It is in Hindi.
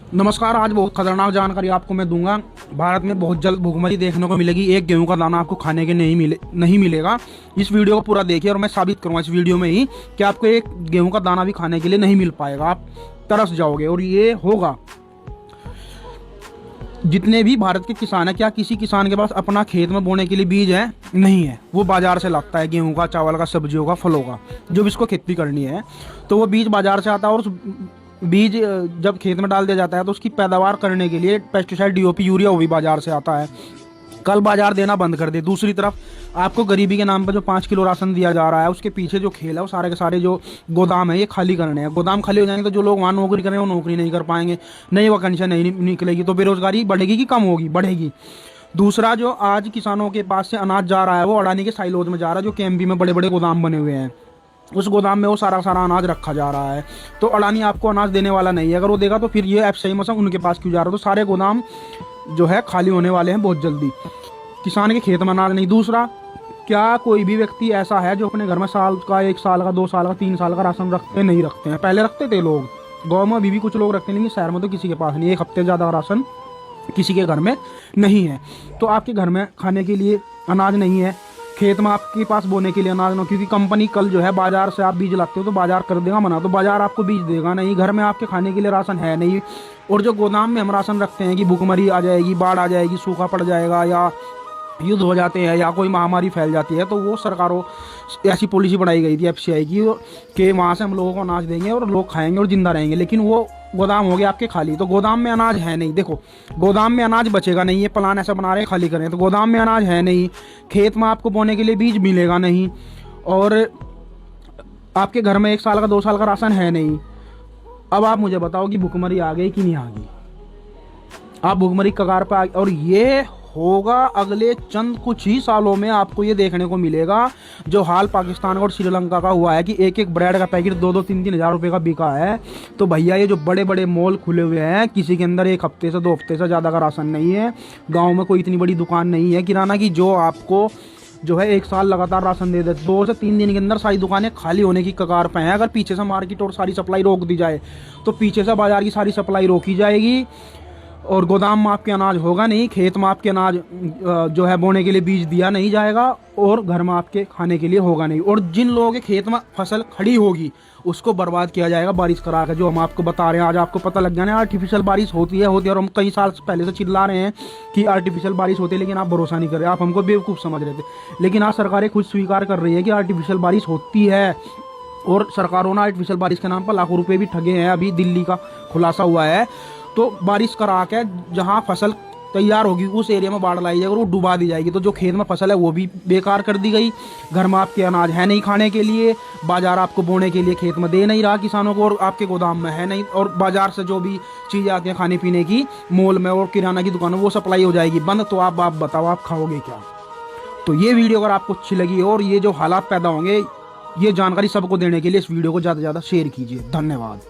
नमस्कार। आज बहुत खतरनाक जानकारी आपको मैं दूंगा। भारत में बहुत जल्द भुखमरी देखने को मिलेगी। एक गेहूं का दाना आपको खाने के नहीं मिलेगा। इस वीडियो को पूरा देखिए और मैं साबित करूंगा इस वीडियो में ही कि आपको एक गेहूं का दाना भी खाने के लिए नहीं मिल पाएगा। आप तरस जाओगे और ये होगा। जितने भी भारत के किसान हैं, क्या किसी किसान के पास अपना खेत में बोने के लिए बीज है? नहीं है। वो बाजार से लाता है, गेहूं का, चावल का, सब्जियों का, फलों का, जो भी इसको खेती करनी है। तो वो बीज बाजार से आता है और बीज जब खेत में डाल दिया जाता है तो उसकी पैदावार करने के लिए पेस्टिसाइड, डीओपी, यूरिया वो भी बाजार से आता है। कल बाजार देना बंद कर दे। दूसरी तरफ आपको गरीबी के नाम पर जो 5 किलो राशन दिया जा रहा है, उसके पीछे जो खेल है वो सारे के सारे जो गोदाम है ये खाली करने हैं। गोदाम खाली हो जाएंगे तो जो लोग वहाँ नौकरी करें वो नौकरी नहीं कर पाएंगे, नई वैकेंसी नहीं निकलेगी, तो बेरोजगारी बढ़ेगी कि कम होगी? बढ़ेगी। दूसरा, जो आज किसानों के पास से अनाज जा रहा है वो अडानी के साइलोज में जा रहा है, जो केएमपी में बड़े बड़े गोदाम बने हुए हैं। उस गोदाम में वो सारा अनाज रखा जा रहा है। तो अडानी आपको अनाज देने वाला नहीं है। अगर वो देगा तो फिर ये एफसीआई मौसम उनके पास क्यों जा रहा है? तो सारे गोदाम जो है खाली होने वाले हैं बहुत जल्दी। किसान के खेत में अनाज नहीं। दूसरा, क्या कोई भी व्यक्ति ऐसा है जो अपने घर में साल का, 1 साल का, 2 साल का, 3 साल का राशन रखते नहीं रखते हैं? पहले रखते थे लोग, गाँव में अभी भी कुछ लोग रखते हैं, लेकिन शहर में तो किसी के पास नहीं। 1 हफ्ते ज़्यादा राशन किसी के घर में नहीं है। तो आपके घर में खाने के लिए अनाज नहीं है, खेत में आपके पास बोने के लिए अनाज ना, क्योंकि कंपनी कल जो है बाजार से आप बीज लाते हो तो बाजार कर देगा मना, तो बाजार आपको बीज देगा नहीं। घर में आपके खाने के लिए राशन है नहीं। और जो गोदाम में हम राशन रखते हैं कि भूखमरी आ जाएगी, बाढ़ आ जाएगी, सूखा पड़ जाएगा, या युद्ध हो जाते हैं, या कोई महामारी फैल जाती है, तो वो सरकारों ऐसी पॉलिसी बनाई गई थी एफसीआई की कि वहाँ से हम लोगों को अनाज देंगे और लोग खाएंगे और जिंदा रहेंगे। लेकिन वो गोदाम हो गया आपके खाली, तो गोदाम में अनाज है नहीं। देखो, गोदाम में अनाज बचेगा नहीं। ये प्लान ऐसा बना रहे हैं खाली करें, तो गोदाम में अनाज है नहीं, खेत में आपको बोने के लिए बीज मिलेगा नहीं, और आपके घर में 1 साल का, 2 साल का राशन है नहीं। अब आप मुझे बताओ कि भुखमरी आ गई कि नहीं आ गई? आप भुखमरी कगार पर आ गए, और ये होगा अगले चंद कुछ ही सालों में। आपको ये देखने को मिलेगा जो हाल पाकिस्तान और श्रीलंका का हुआ है कि एक एक ब्रेड का पैकेट 2-2, 3-3 हज़ार रुपये का बिका है। तो भैया ये जो बड़े बड़े मॉल खुले हुए हैं, किसी के अंदर 1 हफ्ते से 2 हफ्ते से ज़्यादा का राशन नहीं है। गाँव में कोई इतनी बड़ी दुकान नहीं है किराना की जो आपको जो है 1 साल लगातार राशन दे दे। 2 से 3 दिन के अंदर सारी दुकानें खाली होने की कगार पे हैं। अगर पीछे से मार्केट और सारी सप्लाई रोक दी जाए तो पीछे से बाजार की सारी सप्लाई रोकी जाएगी, और गोदाम में आपके अनाज होगा नहीं, खेत में आपके अनाज जो है बोने के लिए बीज दिया नहीं जाएगा, और घर में आपके खाने के लिए होगा नहीं। और जिन लोगों के खेत में फसल खड़ी होगी उसको बर्बाद किया जाएगा बारिश करा के। जो हम आपको बता रहे हैं, आज आपको पता लग गया ना आर्टिफिशियल बारिश होती है, और हम कई साल पहले से चिल्ला रहे हैं कि आर्टिफिशियल बारिश होती है, लेकिन आप भरोसा नहीं कर रहे, आप हमको बेवकूफ़ समझ रहे थे। लेकिन आज सरकारें खुद स्वीकार कर रही है कि आर्टिफिशियल बारिश होती है, और सरकारों ने आर्टिफिशियल बारिश के नाम पर लाखों रुपये भी ठगे हैं। अभी दिल्ली का खुलासा हुआ है। तो बारिश करा के जहाँ फसल तैयार होगी उस एरिया में बाढ़ लाई जाएगी और वो डुबा दी जाएगी। तो जो खेत में फसल है वो भी बेकार कर दी गई। घर में आपके अनाज है नहीं खाने के लिए, बाजार आपको बोने के लिए खेत में दे नहीं रहा किसानों को, और आपके गोदाम में है नहीं, और बाजार से जो भी चीज़ें आती हैं खाने पीने की, मॉल में और किराना की दुकानों वो सप्लाई हो जाएगी बंद। तो आप बताओ आप खाओगे क्या? तो ये वीडियो अगर आपको अच्छी लगी और ये जो हालात पैदा होंगे, ये जानकारी सबको देने के लिए इस वीडियो को ज़्यादा से ज़्यादा शेयर कीजिए। धन्यवाद।